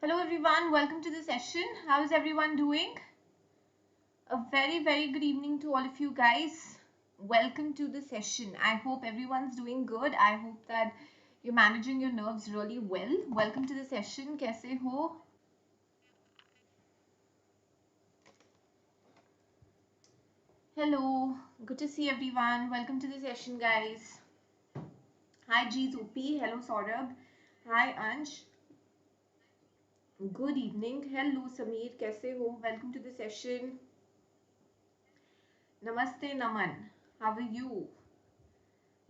Hello everyone, welcome to the session. How is everyone doing? A very good evening to all of you guys. Welcome to the session. I hope everyone's doing good. I hope that you're managing your nerves really well. Welcome to the session. Kaise ho? Hello. Good to see everyone. Welcome to the session, guys. Hi G Zupi. Hello Saurabh. Hi Ansh. Good evening. Hello Sameer. Kaise ho? Welcome to the session. Namaste Naman. How are you?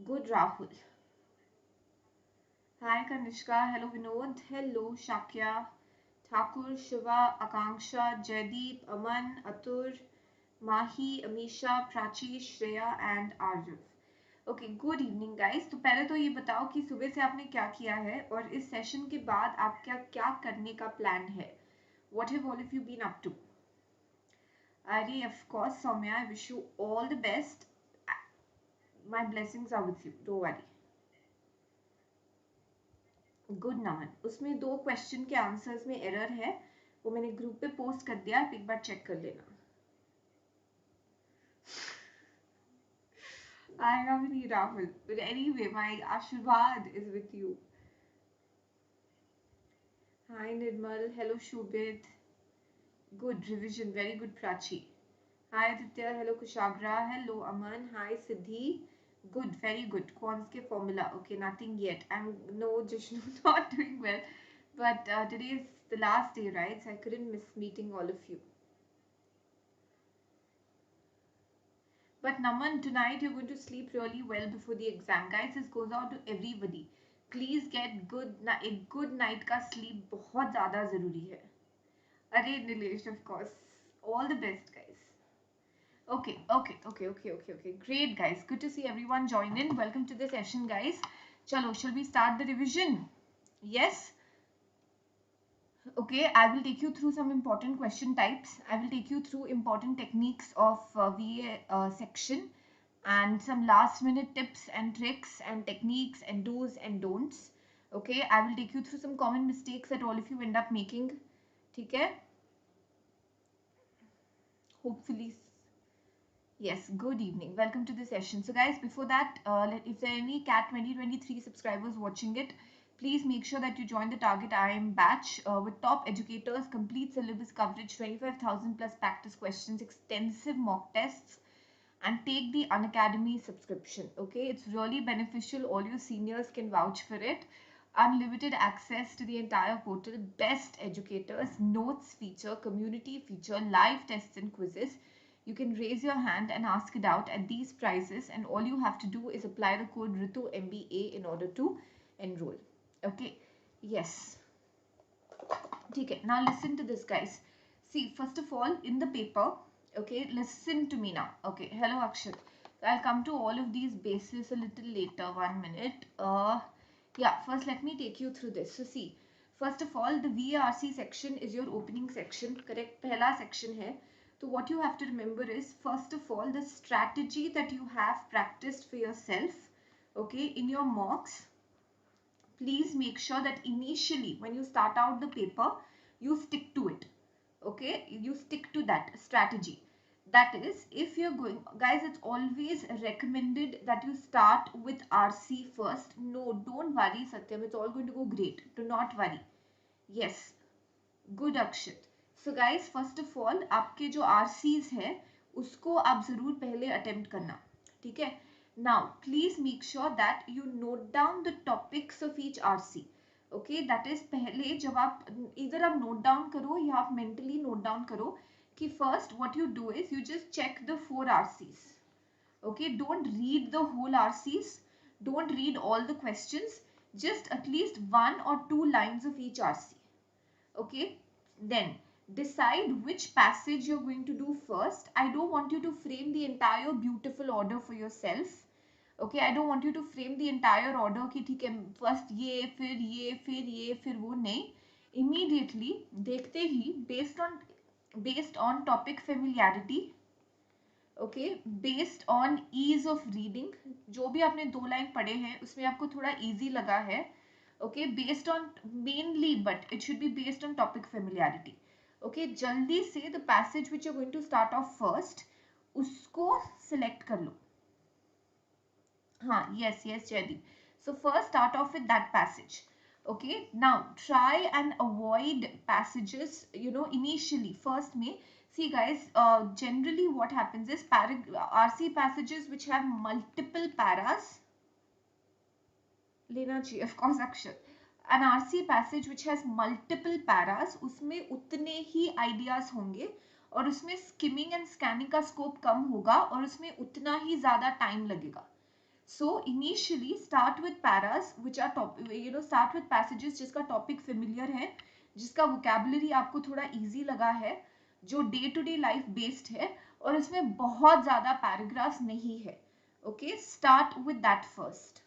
Good Rahul. Hi Kanishka. Hello Vinod. Hello Shakya. Thakur, Shiva, Akanksha, Jaideep, Aman, Atur, Mahi, Amisha, Prachi, Shreya and Arjav. Okay good evening guys. तो पहले तो ये बताओ कि सुबह से आपने क्या किया है और इस सेशन के बाद आप क्या क्या करने का प्लान है. What have all of you been up to? अरे of course Saumya, I wish you all the best. My blessings are with you, don't worry. Good Naman. उसमें 2 क्वेश्चन के आंसर्स में एरर है, वो मैंने ग्रुप पे पोस्ट कर दिया, आप एक बार चेक कर लेना. आएगा भी नहीं राहुल, but anyway my आशीर्वाद is with you. Hi Nirmal. Hello Shubhit. Good revision, very good Prachi. Hi Aditya. Hello Kushagra. Hello Aman. Hi Siddhi. Good, very good. Quants ke formula. Okay, nothing yet. I'm no Jishnu, not doing well. But today is the last day, right? So I couldn't miss meeting all of you. But Naman, tonight you're going to sleep really well before the exam. Guys, this goes out to everybody. Please get a good night का sleep बहुत ज़्यादा ज़रूरी है. अरे Nilesh, of course. All the best, guys. Okay. Great, guys. Good to see everyone join in. Welcome to the session, guys. Chalo, shall we start the revision? Yes. Okay, I will take you through some important question types. I will take you through important techniques of VA section and some last minute tips and tricks and techniques and do's and don'ts. Okay, I will take you through some common mistakes that all of you end up making. ठीक है? Hopefully. Yes, good evening. Welcome to the session. So guys, before that, if there are any CAT 2023 subscribers watching it, please make sure that you join the Target IIM batch with top educators, complete syllabus coverage, 25,000 plus practice questions, extensive mock tests, and take the Unacademy subscription. Okay, it's really beneficial. All your seniors can vouch for it. Unlimited access to the entire portal, best educators, notes feature, community feature, live tests and quizzes. You can raise your hand and ask it out at these prices, and all you have to do is apply the code Ritu MBA in order to enroll. Okay, yes. Okay, now listen to this, guys. See, first of all, in the paper, okay, listen to me now. Okay, hello Akshat. I'll come to all of these bases a little later. 1 minute. Yeah, first let me take you through this. So see, first of all, the VARC section is your opening section, correct? Pehla section hai. So what you have to remember is, first of all, the strategy that you have practiced for yourself, okay, in your mocks. Please make sure that initially when you start out the paper, you stick to it. Okay, you stick to that strategy. That is, if you're going, guys, it's always recommended that you start with RC first. No, don't worry Satyam, it's all going to go great. Do not worry. Yes, good Akshit. So guys, first of all, आपके जो RCs है उसको आप जरूर पहले attempt करना. ठीक है? Now, please make sure that you note down the topics of each RC. Okay, that is पहले जब आप either आप note down करो या आप mentally note down करो कि first what you do is you just check the 4 RCs. Okay, don't read the whole RCs. Don't read all the questions. Just at least 1 or 2 lines of each RC. Okay, then decide which passage you're going to do first. I don't want you to frame the entire beautiful order for yourself. Okay, I don't want you to frame the entire order कि ठीक है first ये फिर वो नहीं. Immediately देखते ही based on topic familiarity, okay, based on ease of reading, जो भी आपने 2 लाइन पढ़े हैं उसमें आपको थोड़ा easy लगा है, Okay, based on mainly, but it should be based on topic familiarity. Okay, jaldi से the passage which you're going to start off first, उसको select कर लो. हाँ, yes, Jaydeep. So first start off with that passage. Okay, now try and avoid passages, initially. First may, see guys, generally what happens is RC passages which have multiple paras, लेना चाहिए, of course अक्षर. An RC passage which has multiple paras, उसमें उतने ही ideas होंगे और उसमें skimming and scanning का scope कम होगा और उसमें उतना ही ज़्यादा time लगेगा. So initially start with paras which are start with passages जिसका topic familiar है, जिसका vocabulary आपको थोड़ा easy लगा है, जो day to day life based है और इसमें बहुत ज़्यादा paragraphs नहीं है. Okay, start with that first.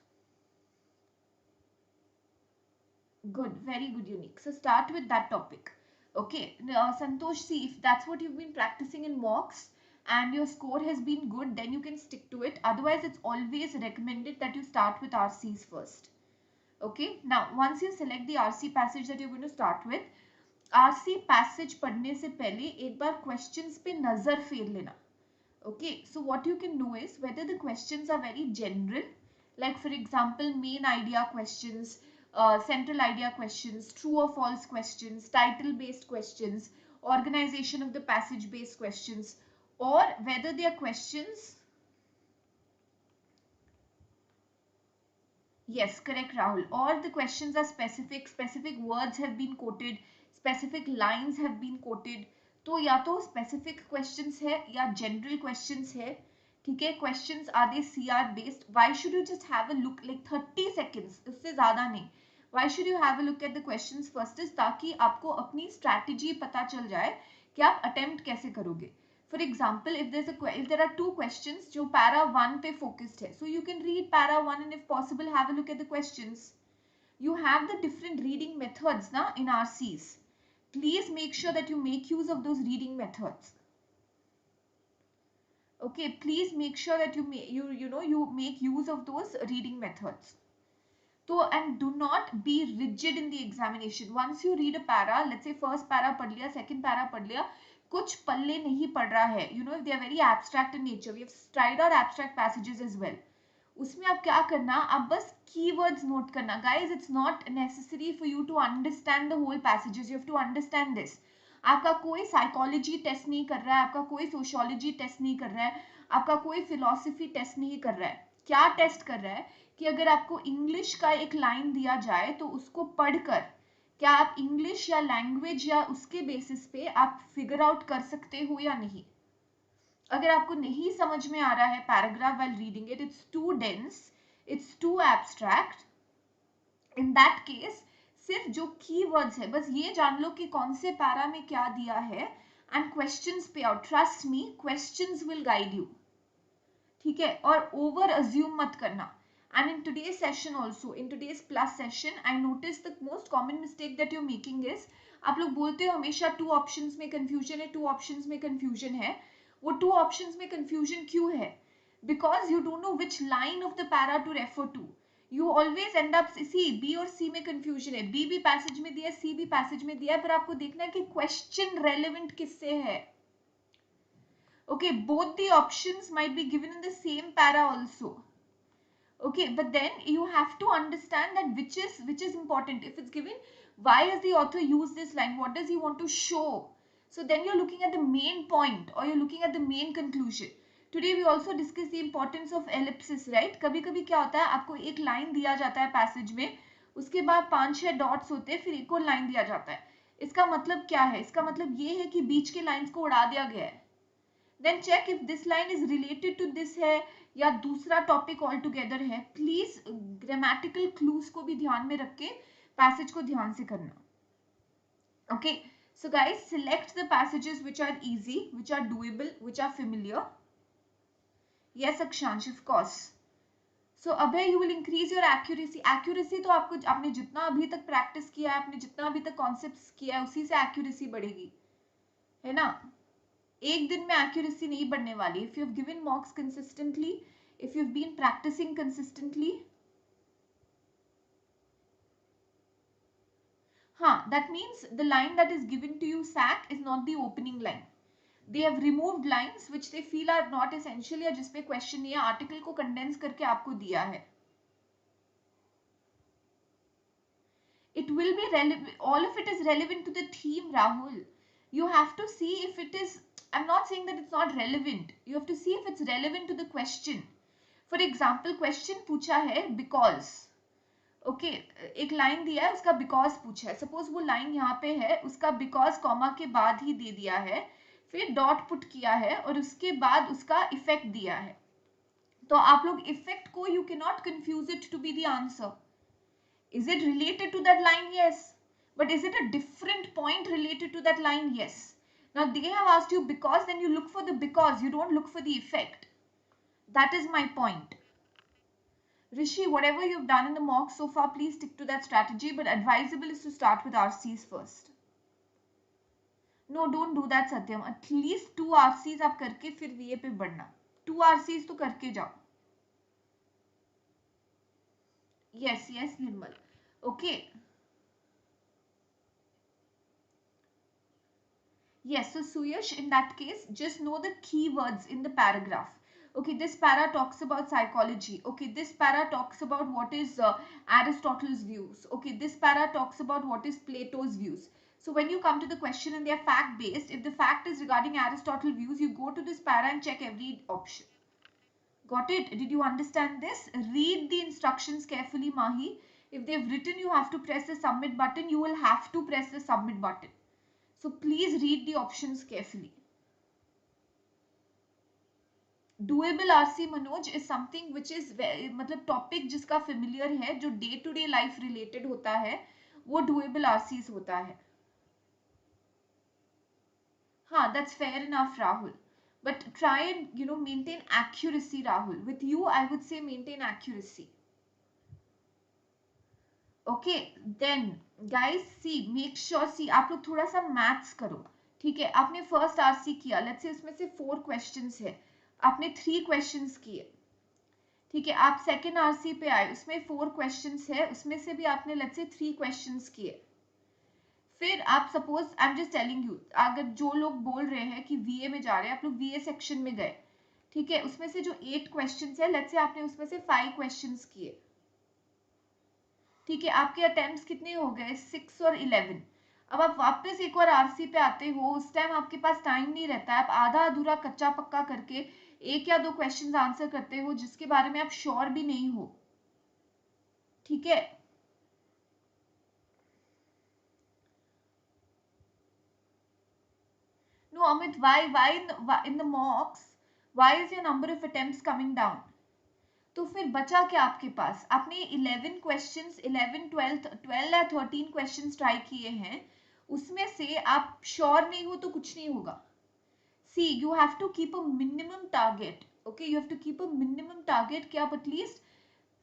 Good, very good, Unique. So start with that topic. Okay, Santosh, see if that's what you've been practicing in mocks and your score has been good, then you can stick to it. Otherwise, it's always recommended that you start with RCs first. Okay, now once you select the RC passage that you're going to start with, RC passage पढ़ने से पहले एक बार questions पे नजर फेर लेना. Okay, so what you can do is whether the questions are very general, like for example main idea questions, central idea questions, true or false questions, title based questions, organization of the passage based questions, or whether they are questions. Yes, correct Rahul. Or the questions are specific words have been quoted, specific lines have been quoted. तो या तो specific questions है या general questions है. ठीक है, questions are they CR based? Why should you just have a look like 30 seconds? उससे ज़्यादा नहीं. Why should you have a look at the questions first is ताकि आपको अपनी strategy पता चल जाए कि आप attempt कैसे करोगे. For example, if there are two questions जो para 1 पे focused है, so you can read para 1 and if possible have a look at the questions. You have the different reading methods na in RCs. Please make sure that you make use of those reading methods. Okay, please make sure that you make use of those reading methods. So, and do not be rigid in the examination. Once you read a para, let's say first para पढ़ लिया, second para पढ़ लिया, कुछ पल्ले नहीं पड़ रहा है, they are very abstract in nature. We have tried out abstract passages as well. उसमें आप क्या करना, आप बस keywords note करना. Guys, it's not necessary for you to understand the whole passages. You have to understand this. आपका कोई psychology test नहीं कर रहा है, आपका कोई sociology test नहीं कर रहा है, आपका कोई philosophy test नहीं कर रहा है. क्या टेस्ट कर रहा है कि अगर आपको इंग्लिश का एक लाइन दिया जाए तो उसको पढ़कर क्या आप इंग्लिश या लैंग्वेज या उसके बेसिस पे आप फिगर आउट कर सकते हो या नहीं. अगर आपको नहीं समझ में आ रहा है paragraph while reading it, it's too dense, it's too abstract, in that case सिर्फ जो कीवर्ड्स है बस ये जान लो कि कौन से पैरा में क्या दिया है एंड क्वेश्चंस पे out. Trust me, questions will guide you. ठीक है, और ओवर अज्यूम मत करना. And in today's session also, in today's plus session, I noticed the most common mistake that you're making is, आप लोग बोलते हो हमेशा two options में confusion है, two options में confusion है. वो two options में confusion क्यों है? Because you don't know which line of the para to refer to. You always end up, see, B और C में confusion है, B भी passage में दिया है, C भी passage में दिया है, पर आपको देखना है कि question relevant किससे है. Okay, both the options might be given in the same para also. Okay, but then you have to understand that which is important. If it's given, why has the author used this line, what does he want to show? So then you're looking at the main point or you're looking at the main conclusion. Today we also discussed the importance of ellipsis, right? कभी कभी क्या होता है, आपको एक line दिया जाता है पैसेज में, उसके बाद 5-6 डॉट्स होते हैं, फिर एक और लाइन दिया जाता है. इसका मतलब क्या है? इसका मतलब ये है कि बीच के लाइंस को उड़ा दिया गया है. Then check if this line is related to this है या दूसरा टॉपिक ऑल टुगेदर है. प्लीज ग्रामेटिकल क्लूज को भी ध्यान में रख के पैसेज को ध्यान से करना. Okay, so guys, select the passages which are easy, which are doable, which are familiar. Yes Akshansh, of course. So Abhay, you will increase your accuracy. Accuracy तो आपने जितना अभी तक प्रैक्टिस किया है, आपने जितना अभी तक कॉन्सेप्ट्स किया है, उसी से एक्यूरेसी बढ़ेगी, है ना. एक दिन में एक्यूरेसी नहीं बढ़ने वाली. If you have given मॉक्स consistently, if you've been practicing consistently, हाँ, that means the line that is given to you SAC is not the opening line. They have removed lines which they feel are not essential या जिसपे question या article को condense करके आपको दिया है. It will be relevant, all of it is relevant to the theme, Rahul. You have to see if it is, I'm not saying that it's not relevant. You have to see if it's relevant to the question. For example, question पूछा है because. Okay एक line दिया है, उसका because पूछा है. Suppose वो line यहाँ पे है, उसका बिकॉज कॉमा के बाद ही दे दिया है, फिर डॉट पुट किया है और उसके बाद उसका इफेक्ट दिया है. तो आप लोग इफेक्ट को you can not confuse it to be the answer. Is it related to that line? Yes. But is it a different point related to that line? Yes. Now they have asked you because, then you look for the because, you don't look for the effect. That is my point. Rishi, whatever you've done in the mock so far, please stick to that strategy, but advisable is to start with RCs first. No, don't do that, Satyam. At least 2 RCs आप करके फिर VA पे बढ़ना. 2 RCs तो करके जाओ. Yes, yes, Nirmal. Okay. Yes, so Suyash, in that case, just know the keywords in the paragraph. Okay, this para talks about psychology. Okay, this para talks about what is Aristotle's views. Okay, this para talks about what is Plato's views. So when you come to the question and they are fact based, if the fact is regarding Aristotle views, you go to this para and check every option. Got it? Did you understand this? Read the instructions carefully, Mahi. If they've written you have to press the submit button, you will have to press the submit button. So please read the options carefully. Doable RC, Manoj, is something which is मतलब topic जिसका familiar है, जो day to day life related होता है, वो doable RCs होता है. हाँ, that's fair enough, Rahul. But try and maintain accuracy, Rahul. With you, I would say maintain accuracy. Okay, then guys, see, make sure, see, आप लोग थोड़ा सा मैथ्स करो. ठीक है, आपने फर्स्ट RC किया, लेट्स से उसमें से 4 क्वेश्चंस है, आपने 3 क्वेश्चंस किए. ठीक है, आप सेकंड RC पे आए, उसमें 4 क्वेश्चंस है, उसमें से भी आपने लेट्स से 3 क्वेश्चंस किए. फिर आप suppose, I am just telling you, अगर जो लोग बोल रहे हैं कि VA में जा रहे हैं, आप लोग VA सेक्शन में गए. ठीक है, उसमें से जो 8 क्वेश्चंस है, लेट्स से आपने उसमें से 5 क्वेश्चंस किए. ठीक है, आपके अटेम्प्ट्स कितने हो गए? 6 और 11. अब आप वापस एक और RC पे आते हो, उस टाइम आपके पास टाइम नहीं रहता है, आप आधा अधूरा कच्चा पक्का करके 1 या 2 क्वेश्चंस आंसर करते हो जिसके बारे में आप श्योर भी नहीं हो. ठीक है, no Amit, why in the mocks why is your number of attempts coming down? तो फिर बचा क्या आपके पास? आपने 11 क्वेश्चंस, 11 12 या 13 क्वेश्चंस ट्राई किए हैं, उसमें से आप श्योर नहीं हो तो कुछ नहीं होगा. See, you have to keep a minimum target. Okay, you have to keep a minimum target कि आप एटलीस्ट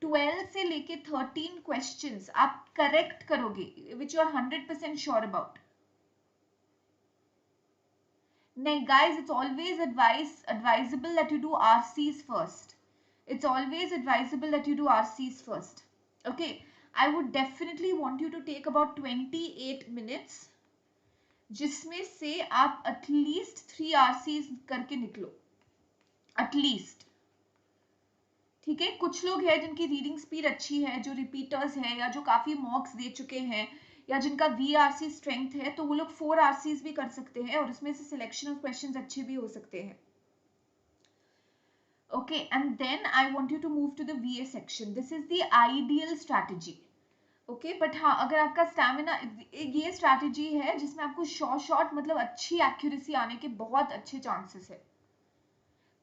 12 से लेके 13 क्वेश्चंस आप करेक्ट करोगे, which you are 100% sure about. नहीं guys, it's always advisable that you do RCs first. It's always advisable that you do RCs first. Okay, I would definitely want you to take about 28 minutes, जिसमें से आप at least 3 RCs करके निकलो, at least. ठीक है, कुछ लोग हैं जिनकी रीडिंग स्पीड अच्छी है, जो रिपीटर्स हैं या जो काफी मॉक्स दे चुके हैं या जिनका VRC स्ट्रेंथ है, तो वो लोग 4 RCs भी कर सकते हैं और उसमें से सिलेक्शन ऑफ क्वेश्चंस अच्छे भी हो सकते हैं. Okay, and then I want you to move to the VA section. This is the ideal strategy. Okay, but हाँ, अगर आपका स्टैमिना, ये स्ट्रैटेजी है जिसमें आपको शॉर्ट मतलब अच्छी एक्यूरेसी आने के बहुत अच्छे चांसेस है.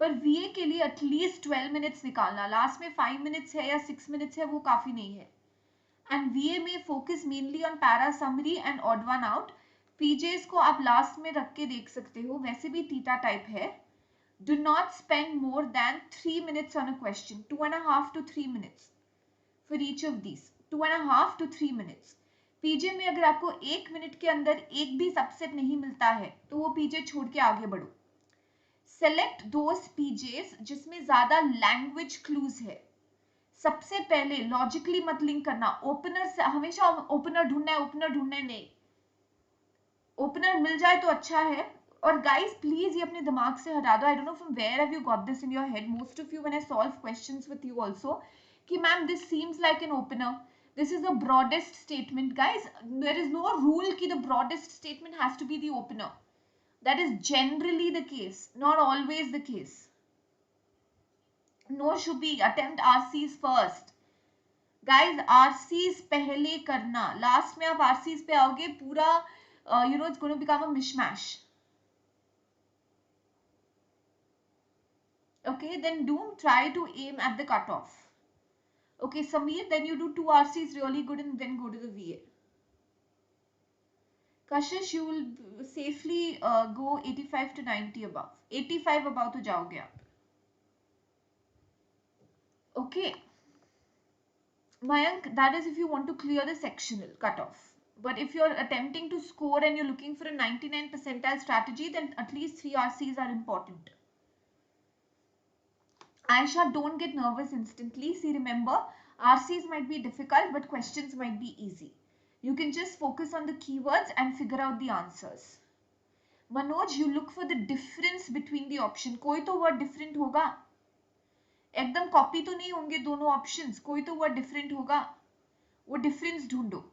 पर VA के लिए एटलीस्ट 12 मिनट्स निकालना, लास्ट में 5 मिनट्स है या 6 मिनट्स है, वो काफी नहीं है. एंड VA में focus mainly on para summary and odd one out. PJs को आप लास्ट में रख के देख सकते हो, वैसे भी थीटा टाइप है. Do not spend more than 3 minutes on a question, 2.5 to 3 minutes for each of these, 2.5 to 3 minutes. PJ में अगर आपको 1 मिनट के अंदर एक भी सबसेट नहीं मिलता है तो वो PJ छोड़ के आगे बढ़ो. Select those PJs जिसमें ज्यादा लैंग्वेज क्लूज है. सबसे पहले लॉजिकली मत लिंक करना, ओपनर से हमेशा ओपनर ढूंढना है, ओपनर ढूंढना है नहीं, ओपनर मिल जाए तो अच्छा है। और गाइस प्लीज ये अपने दिमाग से हटा दो, I don't know from where have you got this in your head, most of you when I solve questions with you also, कि ma'am this seems like an opener, this is the broadest statement. Guys, there is no rule ki the broadest statement has to be the opener. That is generally the case, not always the case. No should be attempt RCs first. Guys, RCs pehle karna, last mein aap RCs pe आओगे पूरा it's going to become a mishmash. Okay, then don't try to aim at the cutoff. Okay, Sameer, then you do 2 RCs really good and then go to the VA. Kashish, you will safely go 85 to 90 above. 85 above to jaoge aap. Okay. Mayank, that is if you want to clear the sectional cutoff. But if you're attempting to score and you're looking for a 99 percentile strategy, then at least 3 RCs are important. Aisha, don't get nervous instantly. See, remember, RCs might be difficult, but questions might be easy. You can just focus on the keywords and figure out the answers. Manoj, you look for the difference between the option. कोई तो word different होगा, एकदम copy तो नहीं होंगे दोनों options, कोई तो word different होगा, वो डिफरेंस ढूंढो।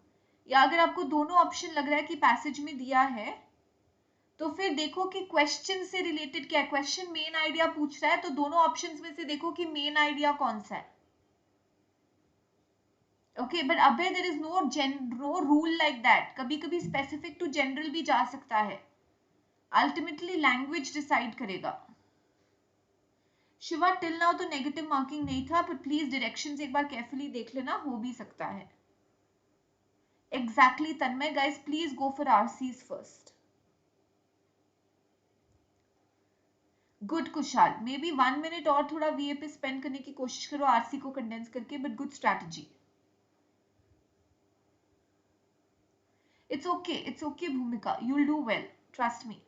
या अगर आपको दोनों ऑप्शन लग रहा है कि पैसेज में दिया है, तो फिर देखो कि क्वेश्चन से रिलेटेड क्या है, क्वेश्चन मेन आइडिया पूछ रहा है तो दोनों ऑप्शंस में से देखो कि मेन आइडिया कौन सा है। ओके, बट अबे there is no rule like that, कभी कभी स्पेसिफिक टू जनरल भी जा सकता है, अल्टीमेटली लैंग्वेज डिसाइड करेगा। शिवा, टिल नाउ तो नेगेटिव मार्किंग नहीं था, पर प्लीज डायरेक्शंस एक बार केयरफुली देख लेना, हो भी सकता है। Exactly Tanmay, guys please go for RCs first. Good Kushal, maybe 1 minute और थोड़ा वीए पे स्पेंड करने की कोशिश करो आरसी को कंडेंस करके, but good strategy. It's okay Bhumika, you will do well, trust me.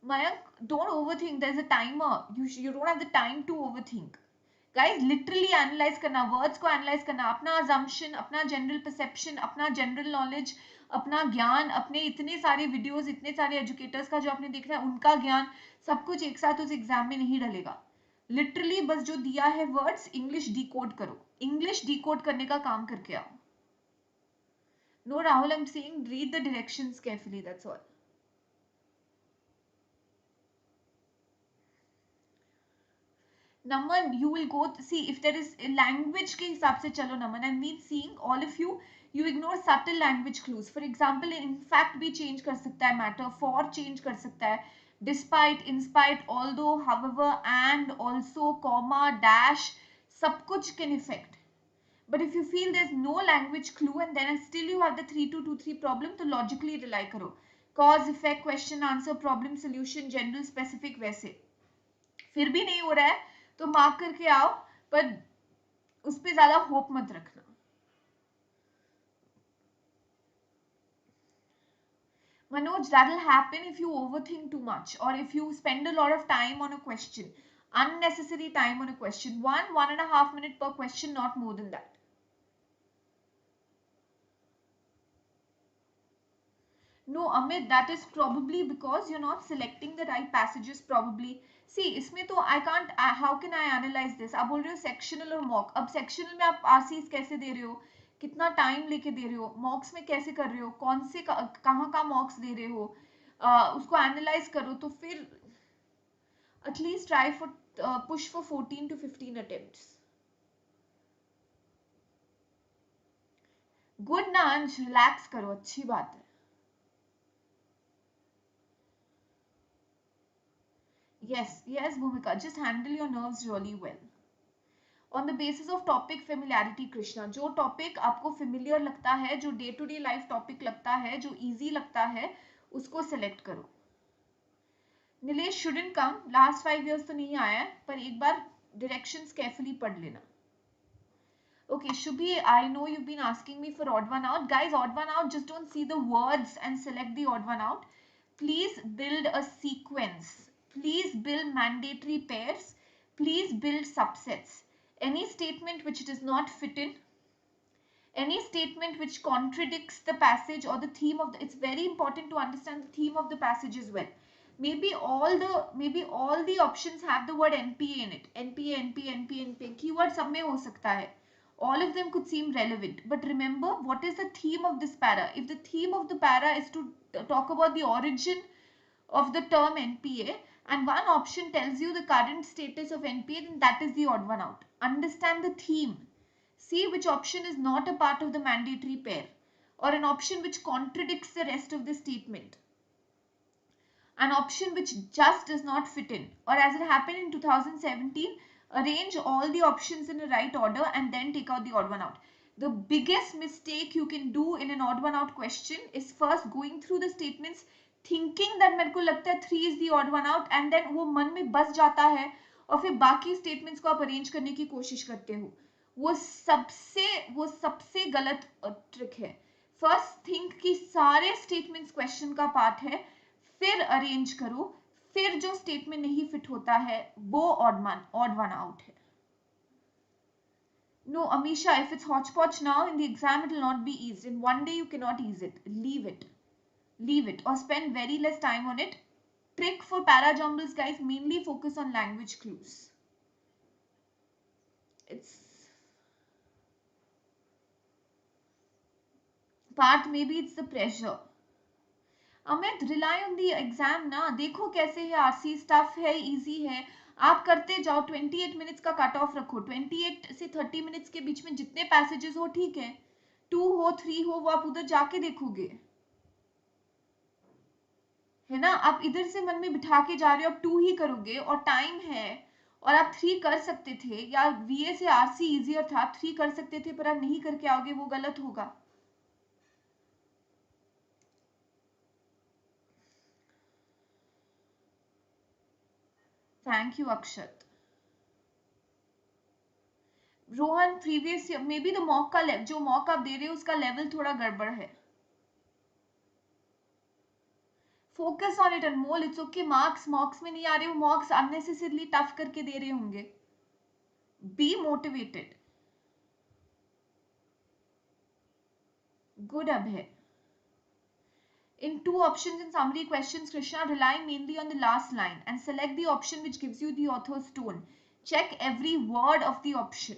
Mayank, don't overthink, there's a timer, you don't have the time to overthink. Guys, literally analyze करना, words को analyze करना, अपना assumption, अपना general perception, अपना general knowledge, अपना ज्ञान, अपने इतने सारे वीडियोस, इतने सारे एजुकेटर्स का जो आपने देखा है उनका ज्ञान, सब कुछ एक साथ उस एग्जाम में नहीं डलेगा। लिटरली बस जो दिया है वर्ड्स, इंग्लिश डिकोड करो, इंग्लिश डिकोड करने का काम करके आओ। No Rahul, I am saying read the directions carefully, that's all. Naman, you will go see if there is a language के हिसाब से चलो Naman, I mean seeing all of you, you ignore subtle language clues. For example, in fact भी change कर सकता है matter, for change कर सकता है, despite, in spite, although, however, and, also, comma, dash, सब कुछ can affect. But if you feel there's no language clue and then still you have the 3223 problem, तो logically rely करो. Cause, effect, question, answer, problem, solution, general, specific वैसे. फिर भी नहीं हो रहा है तो मार्क करके आओ, पर उस पे ज्यादा होप मत रखना। Manoj, that will happen if you overthink too much or if you spend a lot of time on a question, unnecessary time on a question, 1.5 minutes per question, not more than that. No, Amit, that is probably because you're not selecting the right passages probably. See, इसमें तो I can't, how can I analyze this? आप बोल रहे हो sectional और mock, अब sectional में आप RCs कैसे दे रहे हो, कितना टाइम लेके दे रहे हो, मॉक्स में कैसे कर रहे हो, कौन से कहाँ का मॉक्स दे रहे हो, उसको एनालाइज करो, तो फिर at least try for push for 14 to 15 attempts. Good ना अंश, रिलैक्स करो, अच्छी बात है। Yes Bhumika, just handle your nerves really well. On the basis of topic familiarity Krishna, जो topic आपको familiar लगता है, जो day to day life topic लगता है, जो easy लगता है, उसको select करो। Nilesh shouldn't come, last 5 years तो नहीं आया है, पर एक बार directions carefully पढ़ लेना। Okay, Shubhi, I know you've been asking me for odd one out. Guys, odd one out, just don't see the words and select the odd one out. Please build a sequence. Please build mandatory pairs. please build subsets. Any statement which does not fit in, any statement which contradicts the passage or the theme of the, it's very important to understand the theme of the passage as well. Maybe all the options have the word NPA in it. NPA. Keyword सब में हो सकता है. All of them could seem relevant. But remember, what is the theme of this para? If the theme of the para is to talk about the origin of the term NPA, and one option tells you the current status of NPA, then that is the odd one out. Understand the theme. See which option is not a part of the mandatory pair, or an option which contradicts the rest of the statement. An option which just does not fit in, or as it happened in 2017, arrange all the options in the right order and then take out the odd one out. The biggest mistake you can do in an odd one out question is first going through the statements, thinking that मेरे को लगता है 3 is the odd one out, and then वो मन में बस जाता है और फिर बाकी statements को आप arrange करने की कोशिश करते हो. वो सबसे गलत ट्रिक है. फर्स्ट थिंक कि सारे स्टेटमेंट्स क्वेश्चन का पार्ट है, फिर अरेंज करो, फिर जो स्टेटमेंट नहीं फिट होता है वो ऑड वन आउट है. No, Amisha, if it's hodgepodge now, in the exam it will not be eased. In one day you cannot ease it. Leave it or spend very less time on it. Trick for para jumbles, guys, mainly focus on language clues. It's part, maybe it's the pressure. Amit, rely on the exam ना. देखो कैसे है, RC stuff है, easy है, आप करते जाओ. 28 minutes का कट ऑफ रखो. 28 से 30 मिनट्स के बीच में जितने पैसेजेस हो ठीक है, 2 हो 3 हो वो आप उधर जाके देखोगे, है ना. आप इधर से मन में बिठा के जा रहे हो, आप 2 ही करोगे और टाइम है और आप 3 कर सकते थे, या VA से RC इजियर था, आप 3 कर सकते थे पर आप नहीं करके आओगे, वो गलत होगा. Thank you, Akshat. Rohan, previous year may be the mock का जो मॉक आप दे रहे हो उसका लेवल थोड़ा गड़बड़ है. Focus on it Anmol. It's okay. मॉक्स में नहीं आ रहे हो, मॉक्स अननेसेसरली टफ करके दे रहे होंगे. Be motivated. Good Abhay. In 2 options in summary questions, Krishna, rely mainly on the last line and select the option which gives you the author's tone. Check every word of the option.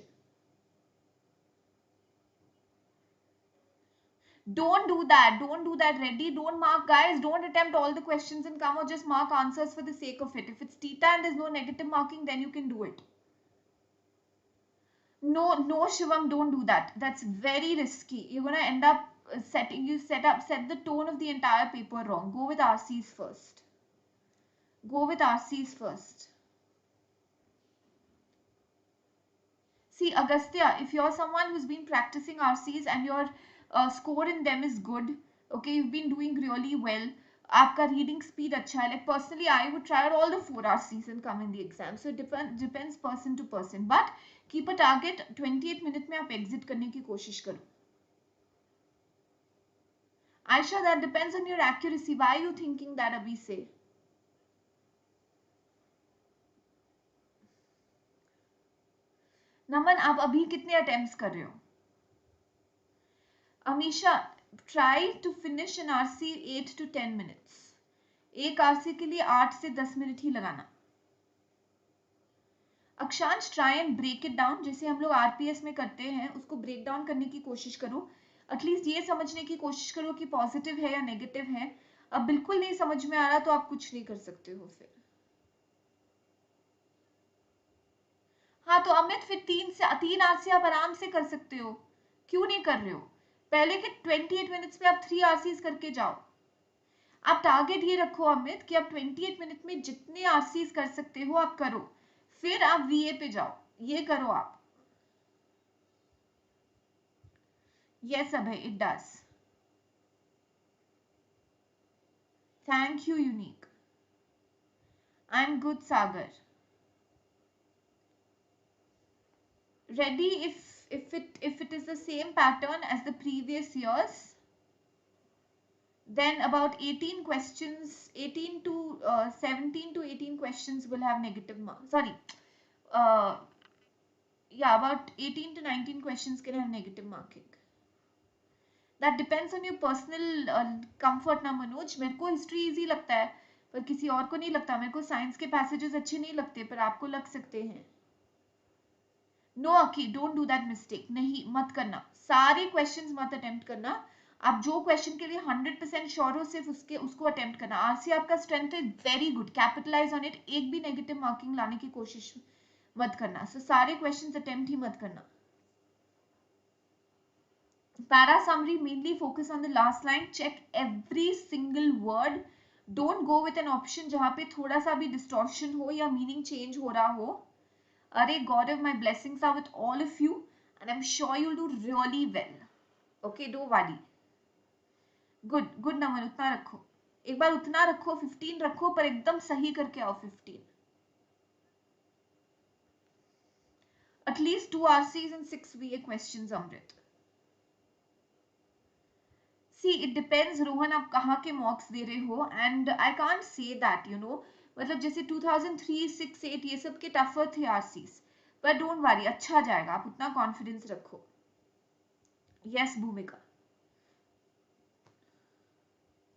Don't do that. Ready? Don't mark, guys. Don't attempt all the questions and come or just mark answers for the sake of it. If it's theta and there's no negative marking, then you can do it. No, Shivam, don't do that. That's very risky. You're gonna end up set the tone of the entire paper wrong. Go with RCs first. See, Agastya, if you're someone who's been practicing RCs and your score in them is good, okay, you've been doing really well, आपका reading speed अच्छा है, like personally I would try out all the 4 RCs and come in the exam. So it depends person to person, but keep a target. 28 minutes में आप exit करने की कोशिश करो. Aisha, that depends on your accuracy. Why are you thinking that, Abhi say? नमन, आप अभी कितने attempts कर रहे हो? Amisha, try to finish an RC 8 to 10 minutes. एक RC के लिए 8 से 10 मिनट ही लगाना. अक्षांश, try and break it down. जैसे हम लोग RPS में करते हैं उसको break down करने की कोशिश करो. एटलीस्ट ये समझने की कोशिश करो कि पॉजिटिव है या नेगेटिव है. अब बिल्कुल नहीं समझ में आ रहा तो आप कुछ नहीं कर सकते हो फिर. हाँ तो अमित, फिर 3 आरसी आप आराम से कर सकते हो. क्यों नहीं कर रहे हो? पहले के 28 मिनट्स में आप 3 आरसीज करके जाओ. आप टारगेट ये रखो अमित कि आप 28 मिनट में जितने आरसीज कर सकते हो आप करो, फिर आप VA पे जाओ. ये करो आप. Yes, Abhay, it does. Thank you, Unique. I'm good, Sagar. Ready? If it is the same pattern as the previous years, then about 18 questions, 17 to 18 questions will have negative marks. Sorry, Yeah, about 18 to 19 questions can have negative marking. That depends on your personal comfort ना मनोज. मेरे को history easy लगता है पर किसी और को नहीं लगता. मेरे को साइंस के पैसेजेस अच्छे नहीं लगते पर आपको लग सकते हैं. No okay, don't do that mistake. नहीं, मत करना. सारे क्वेश्चंस मत अटेम्प्ट करना. आप जो क्वेश्चन के लिए 100% श्योर हो सिर्फ उसको अटेम्प्ट करना. आरसी आपका स्ट्रेंथ है, very good, capitalize on it. एक भी नेगेटिव मार्किंग लाने की कोशिश मत करना. सो सारे क्वेश्चंस अटेम्प्ट ही मत करना. Para summary, mainly focus on the last line. Check every single word. Don't go with an option जहाँ पे थोड़ा सा भी distortion हो या meaning change हो रहा हो. अरे Gaurav, my blessings are with all of you and I'm sure you'll do really well. Okay, don't worry. Good, good नमन, उतना रखो. एक बार उतना रखो, 15 रखो पर एकदम सही करके आओ 15. At least 2 RCs and 6 VA questions, Amrit. See, it depends, Rohan, आप कहाँ के मॉक्स दे रहे हो. And I can't say that, you know, मतलब जैसे 2003, 6, 8 ये सब के टफर थे आरसीस, पर डोंट वरी, अच्छा जाएगा. आप उतना कॉन्फिडेंस रखो. यस भूमिका,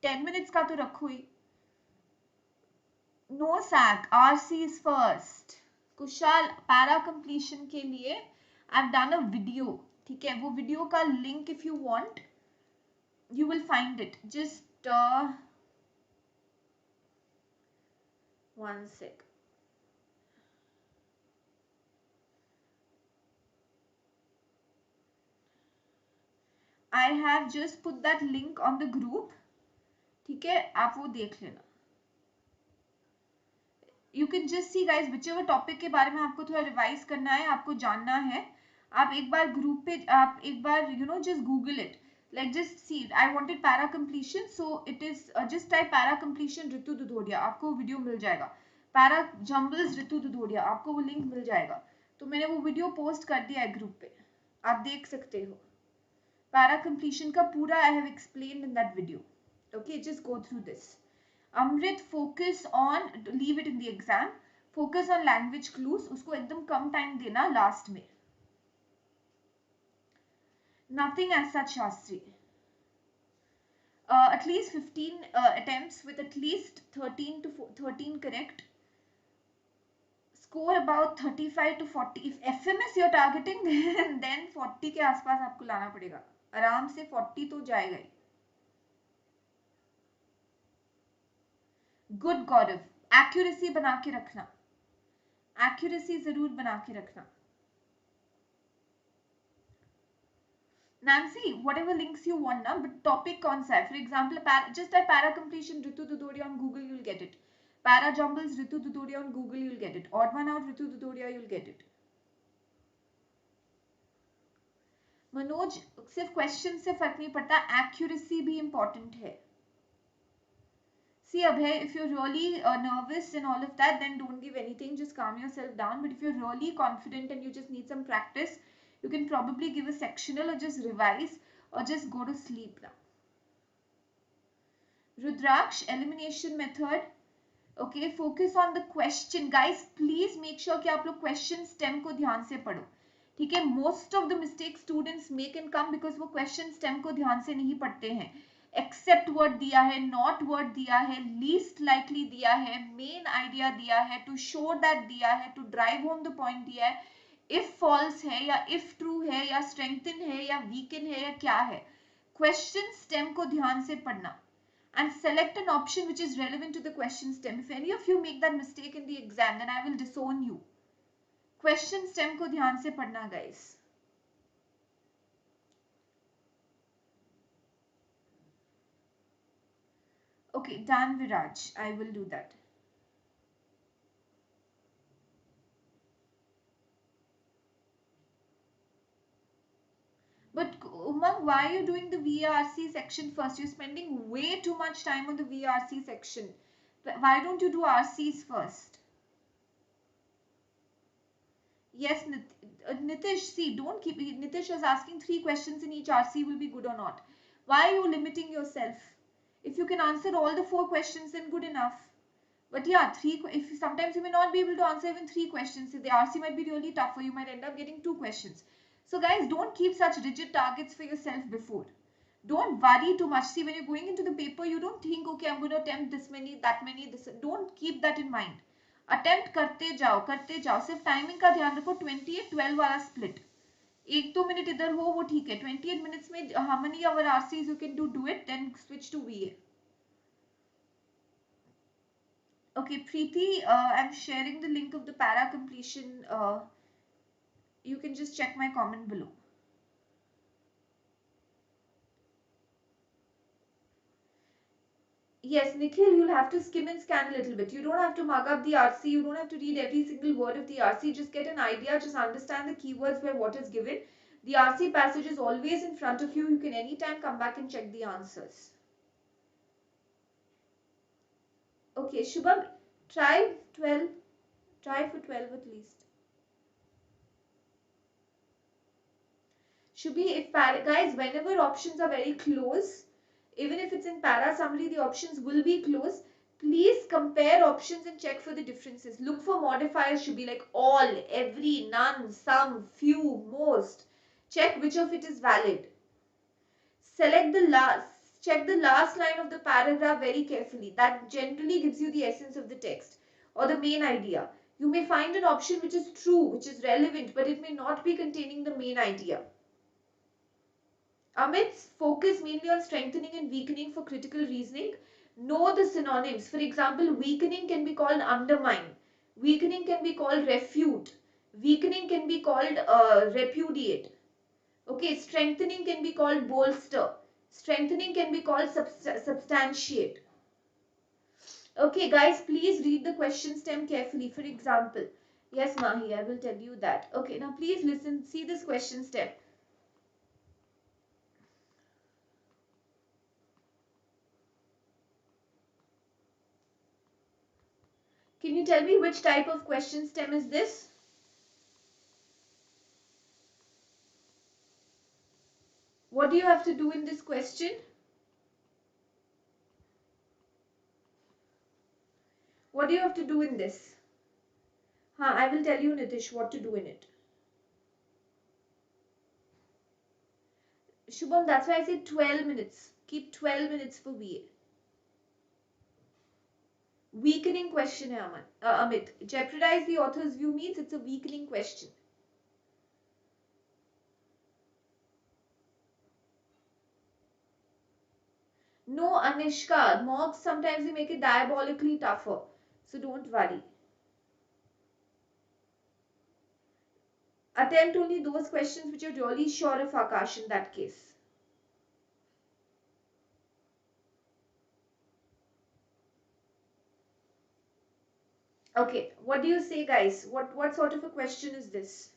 10 मिनट्स का तो रखो ही. No sack, RCs first. Kushal, para completion के लिए I have done a video. ठीक है, वो वीडियो का link if you want you will find it. Just one sec. I have just put that link on the group. ठीक है, आप वो देख लेना. You can just see guys, whichever topic के बारे में आपको थोड़ा रिवाइज करना है, आपको जानना है, आप एक बार ग्रुप पे, आप एक बार you know just Google it. Like just see, I wanted para completion, so it is just type para completion Ritu Dhudhoria, आपको वीडियो मिल जाएगा. para jumbles Ritu Dhudhoria, आपको वो लिंक मिल जाएगा. तो मैंने वो वीडियो पोस्ट कर दिया है ग्रुप पे, आप देख सकते हो. para completion का पूरा I have explained in that video. Okay, just go through this. Amrit, focus on, leave it in the exam. Focus on language clues, उसको एकदम कम टाइम देना लास्ट में. Nothing as such, Shastri. At least 15 attempts with at least 13 to 13 correct. Score about 35 to 40. If FMS you're targeting, then 40 के आसपास आपको लाना पड़ेगा. आराम से 40 तो जाएगा ही. Good Gaurav. Accuracy बना के रखना. Accuracy जरूर बना के रखना. Nancy, whatever links you want ना, but topic कौन सा है? For example, just type para completion Ritu Dhudhoria on Google, you'll get it. Para jumbles Ritu Dhudhoria on Google, you'll get it. Odd one out Ritu Dhudhoria, you'll get it. Manoj, सिर्फ question से फर्क नहीं पड़ता, accuracy भी important है. See Abhay, if you're really nervous and all of that, then don't give anything, just calm yourself down. But if you're really confident and you just need some practice, you can probably give a sectional or just revise or just go to sleep now. Rudraksh, elimination method. Okay, focus on the question. Guys, please make sure कि आप लोग question stem को ध्यान से पढ़ो. ठीक है, most of the mistakes students make and come because वो question stem को ध्यान से नहीं पढ़ते हैं. Except word दिया है, not word दिया है, least likely दिया है, main idea दिया है, to show that दिया है, to drive home the point दिया है, if false है या if true है या strengthen है या weaken है या क्या है. Question stem को ध्यान से पढ़ना and select an option which is relevant to the question stem. If any of you make that mistake in the exam, then I will disown you. Question stem को ध्यान से पढ़ना guys. Okay, done Viraj. I will do that. But Umang, why are you doing the VARC section first? You're spending way too much time on the VARC section. Why don't you do RCs first? Yes, Nitish, see, don't keep, Nitish is asking 3 questions in each RC will be good or not. Why are you limiting yourself? If you can answer all the 4 questions, then good enough. But yeah, if sometimes you may not be able to answer even 3 questions. If the RC might be really tough, or you might end up getting 2 questions. So guys, don't keep such rigid targets for yourself before. Don't worry too much. See, when you're going into the paper, you don't think, okay, I'm going to attempt this many, that many, this. Don't keep that in mind. Attempt करते जाओ, करते जाओ. सिर्फ timing का ध्यान रखो. 28-12 वाला split. 1-2 minute इधर हो वो ठीक है. 28 minutes में how many hour RCs you can do it, then switch to VA. Okay, Preeti, I'm sharing the link of the para completion. You can just check my comment below. Yes, Nikhil, you'll have to skim and scan a little bit. You don't have to mug up the RC. You don't have to read every single word of the RC. Just get an idea. Just understand the keywords where what is given. The RC passage is always in front of you. You can anytime come back and check the answers. Okay, Shubham, try 12. Try for 12 at least. Should be, if guys, whenever options are very close, even if it's in para summary, the options will be close. Please compare options and check for the differences. Look for modifiers, should be like all, every, none, some, few, most. Check which of it is valid. Select the last, check the last line of the paragraph very carefully. That generally gives you the essence of the text or the main idea. You may find an option which is true, which is relevant, but it may not be containing the main idea. Amit's focus mainly on strengthening and weakening for critical reasoning. Know the synonyms. For example, weakening can be called undermine. Weakening can be called refute. Weakening can be called repudiate. Okay, strengthening can be called bolster. Strengthening can be called substantiate. Okay, guys, please read the question stem carefully. For example, yes, Mahi, I will tell you that. Okay, now please listen. See this question stem. Can you tell me which type of question stem is this? What do you have to do in this question? What do you have to do in this? I will tell you, Nitish, what to do in it. Shubham, that's why I said 12 minutes. Keep 12 minutes for VA. Weakening question hai, Amit. Jeopardize the author's view means it's a weakening question. No, Anishka, mocks sometimes they make it diabolically tougher. So don't worry. Attempt only those questions which you're really sure of, Akash, in that case. Okay, what do you say, guys? What sort of a question is this?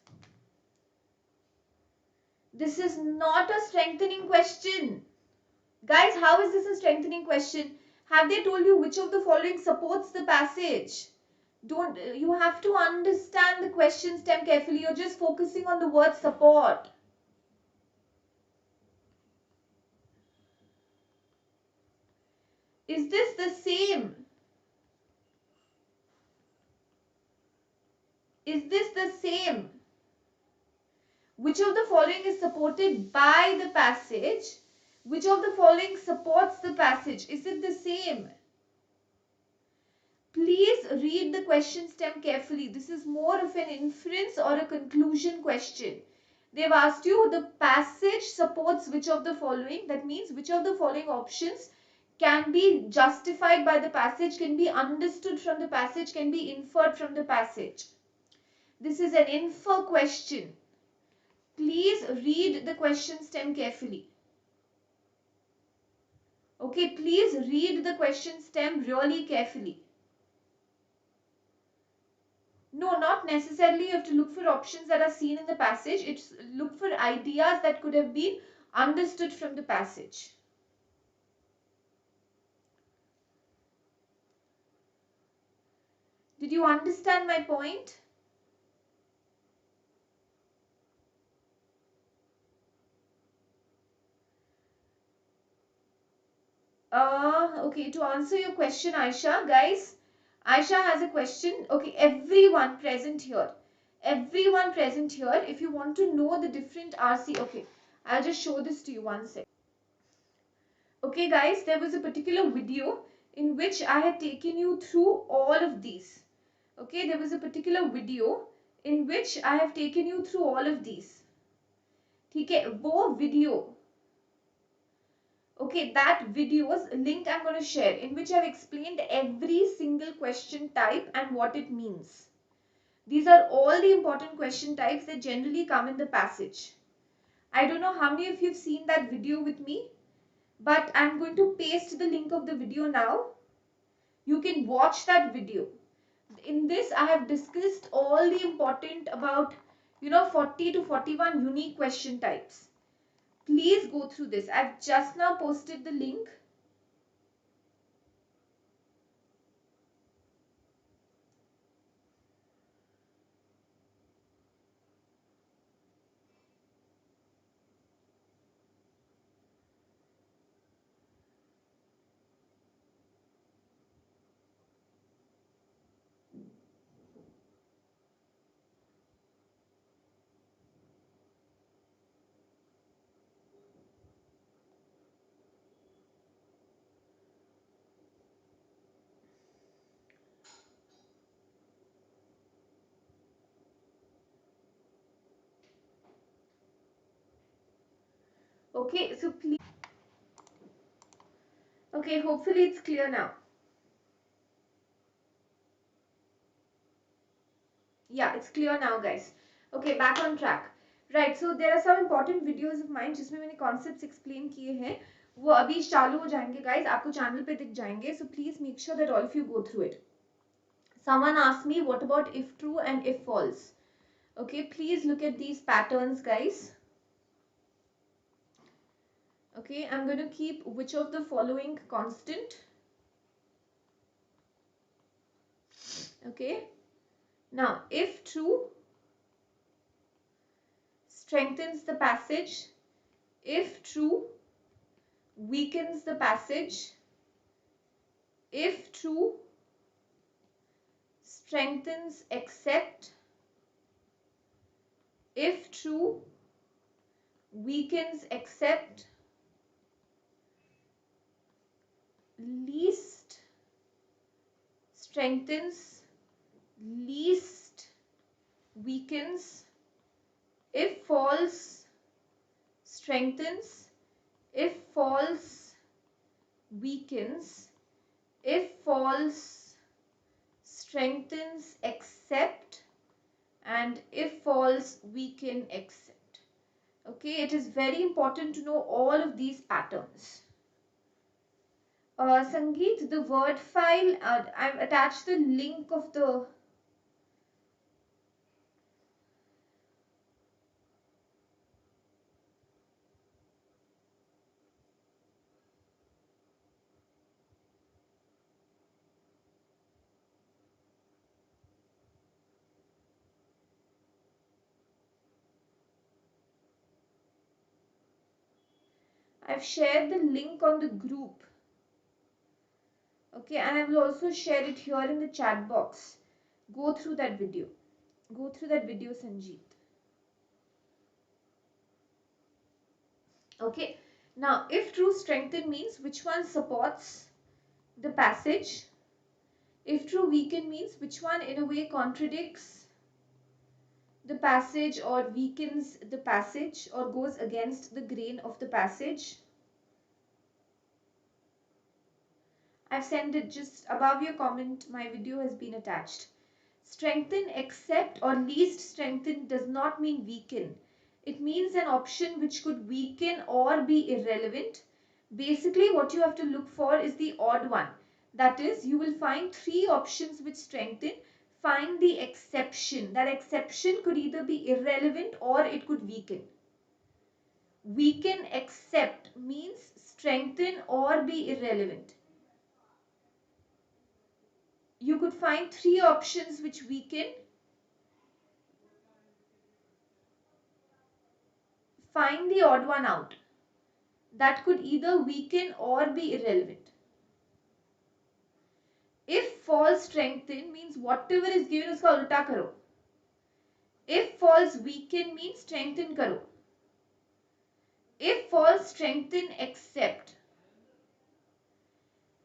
This is not a strengthening question. Guys, how is this a strengthening question? Have they told you which of the following supports the passage? You have to understand the question stem carefully. You're just focusing on the word support. Is this the same? Is this the same? Which of the following is supported by the passage? Which of the following supports the passage? Is it the same? Please read the question stem carefully. This is more of an inference or a conclusion question. They've asked you the passage supports which of the following. That means which of the following options can be justified by the passage, can be understood from the passage, can be inferred from the passage. This is an infer question. Please read the question stem carefully. Okay, please read the question stem really carefully. No, not necessarily you have to look for options that are seen in the passage. It's look for ideas that could have been understood from the passage. Did you understand my point? Okay, to answer your question, Aisha, guys, Aisha has a question. Okay, everyone present here. Everyone present here, if you want to know the different RC, okay, I'll just show this to you one sec. Okay guys, there was a particular video in which I had taken you through all of these. Okay, there was a particular video in which I have taken you through all of these. Okay, वो video. Okay, that video's link I'm going to share, in which I've explained every single question type and what it means. These are all the important question types that generally come in the passage. I don't know how many of you have seen that video with me, but I'm going to paste the link of the video now. You can watch that video. In this, I have discussed all the important about, 40 to 41 unique question types. Please go through this. I've just now posted the link. Okay, so please. Okay, hopefully it's clear now. Yeah, it's clear now, guys. Okay, back on track. Right, so there are some important videos of mine जिसमें मैंने concepts explain किए हैं. वो अभी चालू हो जाएंगे, guys. आपको channel पे दिख जाएंगे. So please make sure that all of you go through it. Someone asked me, what about if true and if false? Okay, please look at these patterns, guys. Okay, I'm going to keep which of the following constant. Okay, now if true strengthens the passage, if true weakens the passage, if true strengthens except, if true weakens except, least strengthens, least weakens, if false strengthens, if false weakens, if false strengthens except, and if false weaken except. Okay, it is very important to know all of these patterns. Sangeet, the word file, I've attached the link of the I've shared the link on the group. Okay, and I will also share it here in the chat box. Go through that video. Go through that video, Sanjeet. Okay, now if true strengthen means which one supports the passage. If true weaken means which one in a way contradicts the passage or weakens the passage or goes against the grain of the passage. I've sent it just above your comment. My video has been attached. Strengthen except or least strengthen does not mean weaken. It means an option which could weaken or be irrelevant. Basically, what you have to look for is the odd one. That is, you will find three options which strengthen. Find the exception. That exception could either be irrelevant or it could weaken. Weaken except means strengthen or be irrelevant. You could find three options which weaken. Find the odd one out. That could either weaken or be irrelevant. If false strengthen means whatever is given uska ulta karo. If false weaken means strengthen karo. If false strengthen accept.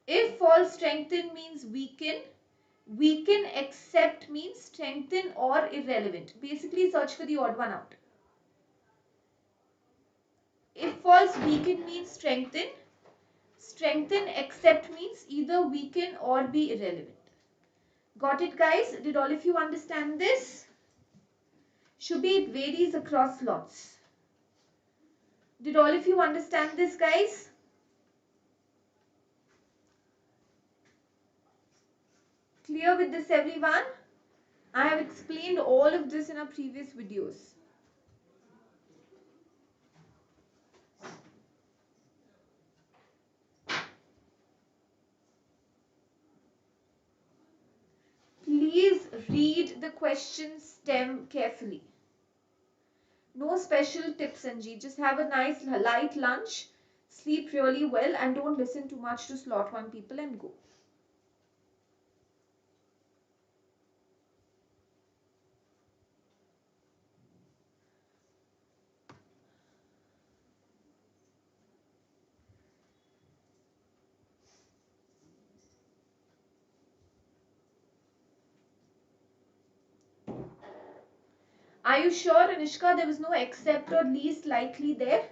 If false strengthen means weaken, weaken accept means strengthen or irrelevant. Basically search for the odd one out. If false weaken means strengthen, strengthen accept means either weaken or be irrelevant. Got it, guys? Did all of you understand this? Shubhi, it varies across slots. Did all of you understand this, guys? Clear with this, everyone? I have explained all of this in our previous videos. Please read the question stem carefully. No special tips, Anji. Just have a nice light lunch, sleep really well, and don't listen too much to slot 1 people and go. Are you sure, Anishka, there was no except or least likely there?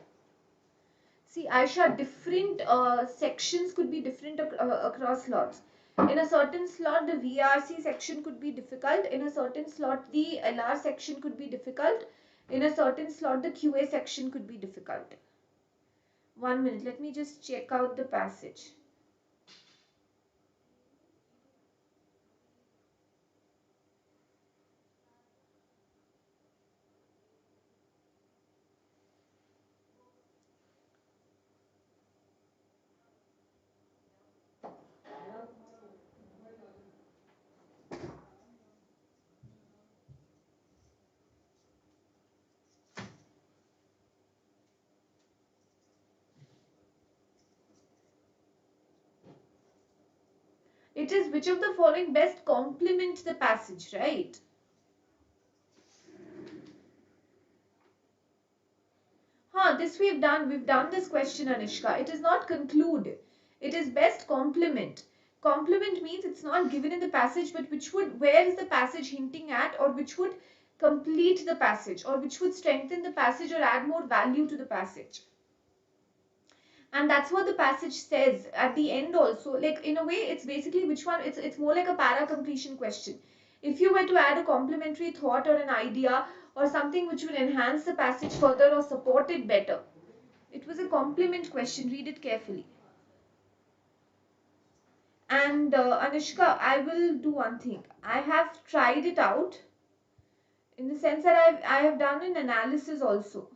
See, Aisha, different sections could be different across slots. In a certain slot, the VARC section could be difficult. In a certain slot, the LR section could be difficult. In a certain slot, the QA section could be difficult. 1 minute, let me just check out the passage. It is which of the following best complements the passage, right? This we've done this question, Anishka. It is not conclude. It is best complement. Complement means it's not given in the passage, but where is the passage hinting at, or which would complete the passage, or which would strengthen the passage or add more value to the passage. And that's what the passage says at the end also. Like, in a way, it's basically which one, it's more like a para completion question. If you were to add a complementary thought or an idea or something which would enhance the passage further or support it better. It was a complement question. Read it carefully. And Anushka, I will do one thing. I have tried it out in the sense that I have done an analysis also.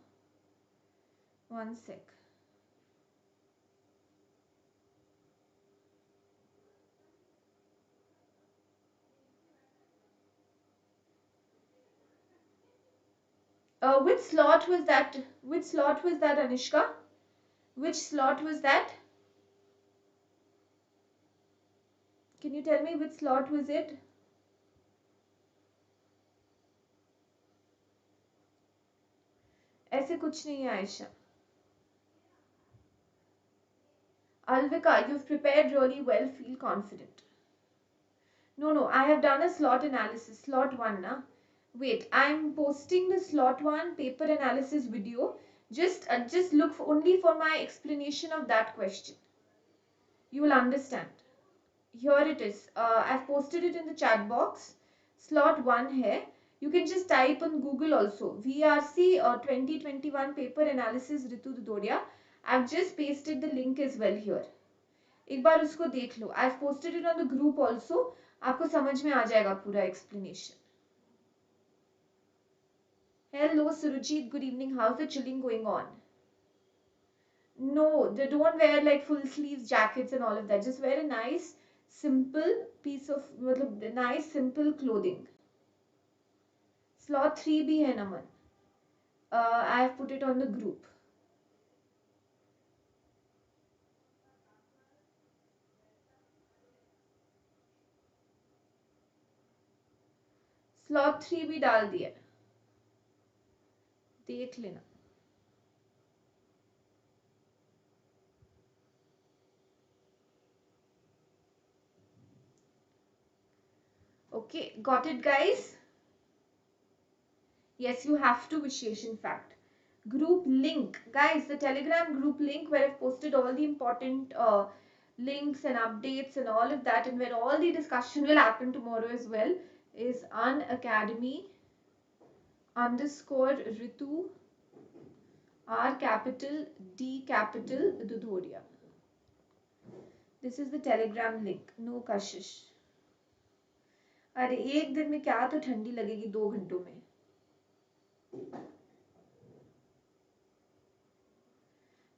1 sec. Which slot was that? Which slot was that, Anushka? Which slot was that? Can you tell me which slot was it? ऐसे कुछ नहीं है Ayesha. Alvika, you've prepared really well. Feel confident. No, I have done a slot analysis. Slot 1, na? Wait, I'm posting the slot 1 paper analysis video. Just look only for my explanation of that question. You will understand. Here it is. I've posted it in the chat box. Slot 1 here. You can just type on Google also. VRC 2021 paper analysis Ritu Dhudhoria. I've just pasted the link as well here. एक बार उसको देख लो. I've posted it on the group also. आपको समझ में आ जाएगा पूरा explanation. Hello Surujit, good evening. How's the chilling going on? No, they don't wear like full sleeves jackets and all of that. Just wear a nice simple piece of nice simple clothing. Slot 3 bhi hai Naman. I have put it on the group. Slot 3 भी डाल दिया, देख लेना। Okay, got it, guys? Yes, you have to, Vishesh, in fact. Group link, guys, the Telegram group link where I've posted all the important links and updates and all of that, and where all the discussion will happen tomorrow as well, is Unacademy _ Ritu R capital D capital Dudhoria. This is the Telegram link. No kashish. अरे एक दिन में क्या तो ठंडी लगेगी 2 घंटों में.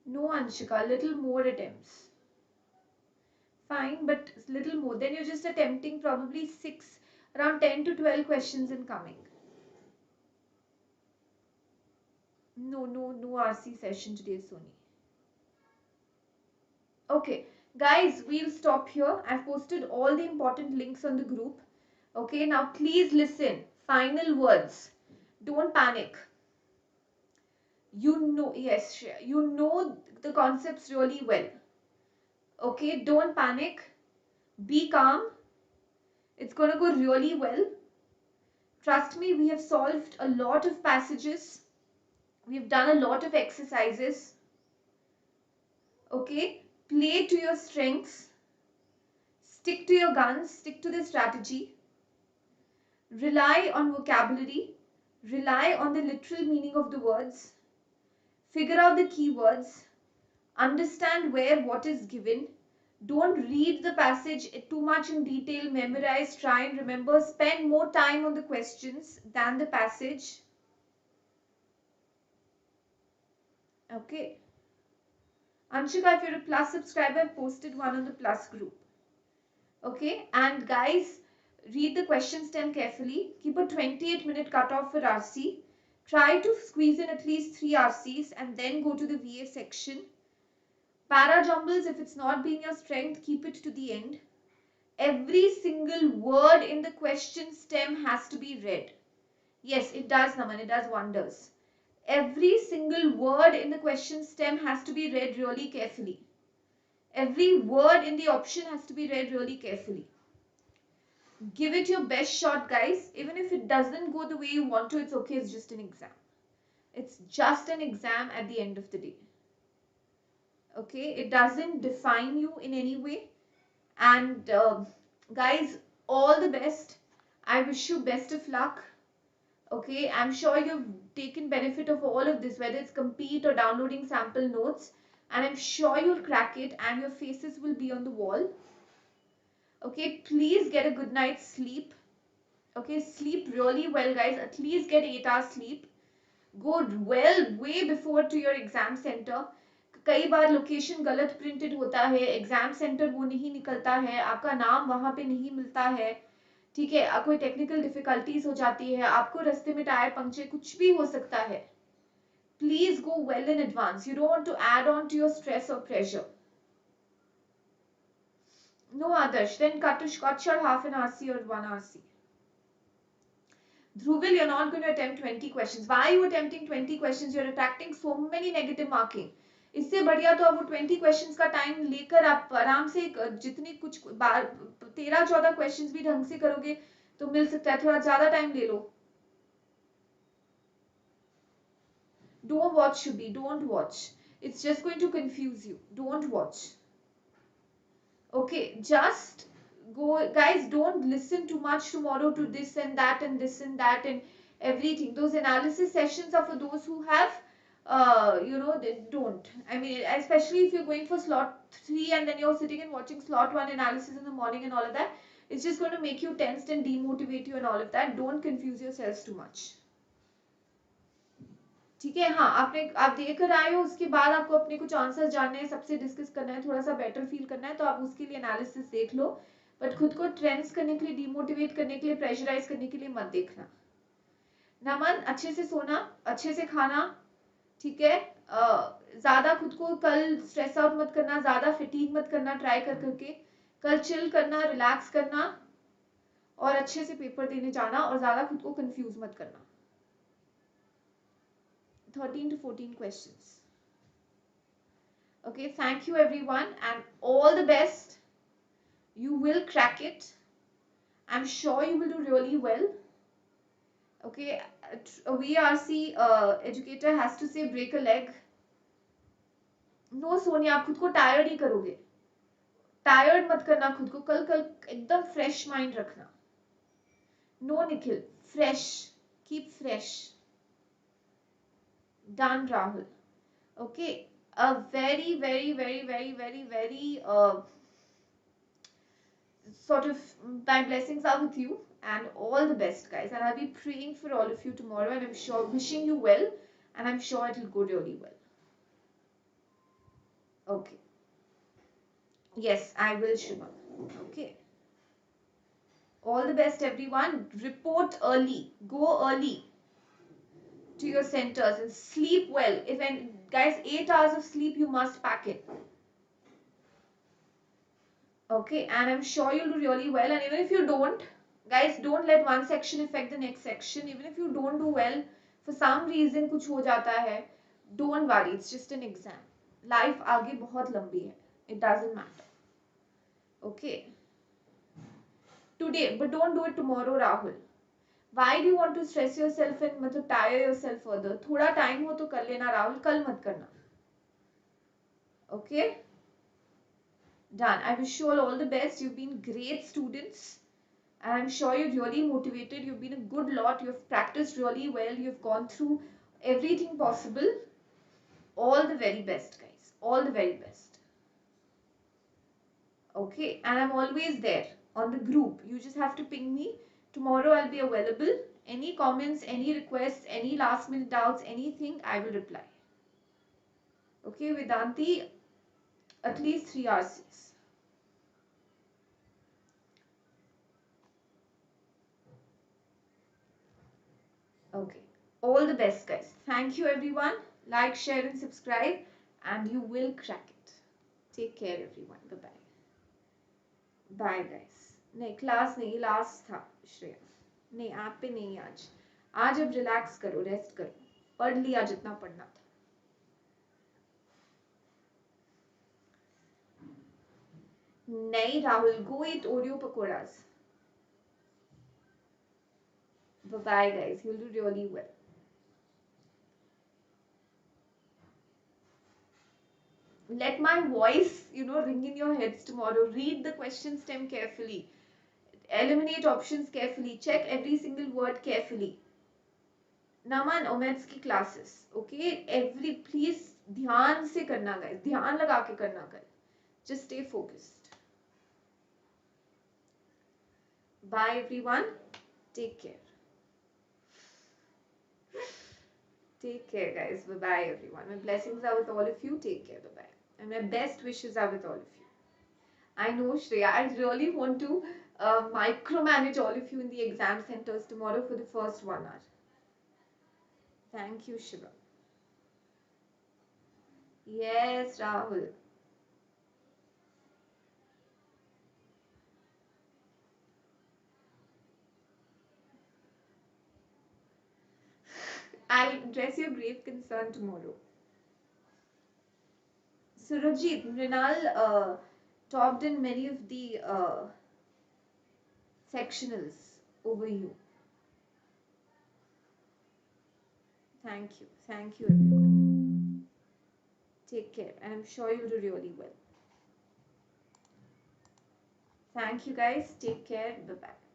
No, Anshika, little more attempts. Fine, but little more. Then you're just attempting probably around 10 to 12 questions in coming. No RC session today, Sony. Okay, guys, we'll stop here. I've posted all the important links on the group. Okay, now please listen. Final words. Don't panic. You know, yes, you know the concepts really well. Okay, don't panic. Be calm. It's going to go really well. Trust me, we have solved a lot of passages. We've done a lot of exercises. Okay, play to your strengths. Stick to your guns. Stick to the strategy. Rely on vocabulary. Rely on the literal meaning of the words. Figure out the keywords. Understand where what is given. Don't read the passage too much in detail. Memorize, try and remember. Spend more time on the questions than the passage. Okay. Anshika, if you're a Plus subscriber, I've posted one on the Plus group. Okay. And guys, read the question stem carefully. Keep a 28-minute cutoff for RC. Try to squeeze in at least 3 RCs and then go to the VA section. Para jumbles, if it's not being your strength, keep it to the end. Every single word in the question stem has to be read. Yes, it does, Naman. It does wonders. Every single word in the question stem has to be read really carefully. Every word in the option has to be read really carefully. Give it your best shot, guys. Even if it doesn't go the way you want to, it's okay. It's just an exam. It's just an exam at the end of the day. Okay, it doesn't define you in any way. And guys, all the best. I wish you best of luck. Okay, I'm sure you've taken benefit of all of this, whether it's compete or downloading sample notes, and I'm sure you'll crack it and your faces will be on the wall. Okay, please get a good night's sleep. Okay, sleep really well, guys. At least get 8 hours sleep. Go well way before to your exam center. कई बार location गलत printed होता है, exam centre वो नहीं निकलता है, आपका नाम वहां पे नहीं मिलता है, ठीक है, कोई टेक्निकल डिफिकल्टीज हो जाती है, आपको रास्ते में टायर पंक्चर कुछ भी हो सकता है. Please go well in advance. You don't want to add on to your stress और pressure. No, Adarsh, then cut short half an RC or 1 RC. Dhruvil, you're not going to attempt 20 questions. Why are you attempting 20 questions? You're attracting so many negative marking. इससे बढ़िया तो आप वो 20 questions का time लेकर आप आराम से जितनी कुछ 13-14 क्वेश्चंस भी ढंग से करोगे तो मिल सकता है. थोड़ा ज्यादा टाइम ले लो. Don't watch, Shubhi. Don't watch. It's just going to confuse you. Don't watch. Okay, just go, guys. Don't listen too much tomorrow to this and that and this and that and everything. Those analysis sessions are for those who have they don't. I mean, especially if you're going for slot 3 and then you're sitting and watching slot 1 analysis in the morning and all of that, it's just going to make you tensed and demotivate you and all of that. Don't confuse yourselves too much. ठीक है. हाँ, आप देकर आए हो, उसके बाद आपको अपने कुछ आंसर्स जानने हैं, सबसे डिस्कस करना है, थोड़ा सा बेटर फील करना है, तो आप उसके लिए एनालिसिस देख लो. बट खुद को ट्रेंड्स करने के लिए, डिमोटिवेट करने के लिए, प्रेशराइज करने के लिए मत देखना. नमन, अच्छे से सोना, अच्छे से खाना, ठीक है. ज्यादा खुद को कल स्ट्रेस आउट मत करना, ज्यादा फटीग मत करना. ट्राई करके कल चिल करना, रिलैक्स करना. और अच्छे से पेपर देने जाना और ज़्यादा खुद को कंफ्यूज मत करना. 13 to 14 questions. Okay, thank you everyone and all the best. You will crack it. I'm sure you will do really well. Okay, VARC educator has to say break a leg. No Sonia, आप खुद को tired ही करोगे. Tired मत करना खुद को. कल एकदम फ्रेश माइंड रखना. No Nikhil, fresh. Keep fresh. Done, Rahul. Okay, a very sort of my blessings are with you and all the best, guys. And I'll be praying for all of you tomorrow, and I'm sure wishing you well, and I'm sure it'll go really well. Okay. Yes, I will, Shiva. Okay. All the best, everyone. Report early. Go early to your centers and sleep well. Guys, 8 hours of sleep you must pack in. Okay, and I'm sure you'll do really well. And even if you don't, guys, don't let one section affect the next section. Even if you don't do well, for some reason कुछ हो जाता है, don't worry. It's just an exam. Life आगे बहुत लंबी है. It doesn't matter. Okay. Today, but don't do it tomorrow, Rahul. Why do you want to stress yourself and मतलब tire yourself further? थोड़ा time हो तो कर लेना, Rahul. कल मत करना. Okay. Done. I wish you all the best. You've been great students. And I'm sure you're really motivated. You've been a good lot. You've practiced really well. You've gone through everything possible. All the very best, guys. All the very best. Okay. And I'm always there on the group. You just have to ping me. Tomorrow I'll be available. Any comments, any requests, any last minute doubts, anything, I will reply. Okay, Vedanti, at least 3 hours. Okay. All the best, guys. Thank you, everyone. Like, share, and subscribe, and you will crack it. Take care, everyone. Bye-bye. Bye, guys. नहीं, class नहीं, last था, श्रेया. नहीं, आप पे नहीं आज. आज अब relax करो, rest करो. पढ़ लिया जितना पढ़ना था. नहीं, Rahul, go eat Oreo pakoras. Bye-bye, guys. You'll do really well. Let my voice, ring in your heads tomorrow. Read the question stem carefully. Eliminate options carefully. Check every single word carefully. Naman Omed's की classes. Okay? Please, ध्यान से करना, guys. ध्यान लगा के करना, guys. Just stay focused. Bye, everyone. Take care. Take care, guys. Bye-bye, everyone. My blessings are with all of you. Take care. Bye-bye. And my best wishes are with all of you. I know, Shreya. I really want to micromanage all of you in the exam centers tomorrow for the first 1 hour. Thank you, Shiva. Yes, Rahul. I'll address your grave concern tomorrow. Surajit, Mrinal topped in many of the sectionals over you. Thank you. Thank you, everyone. Take care. And I'm sure you'll do really well. Thank you, guys. Take care. Bye-bye.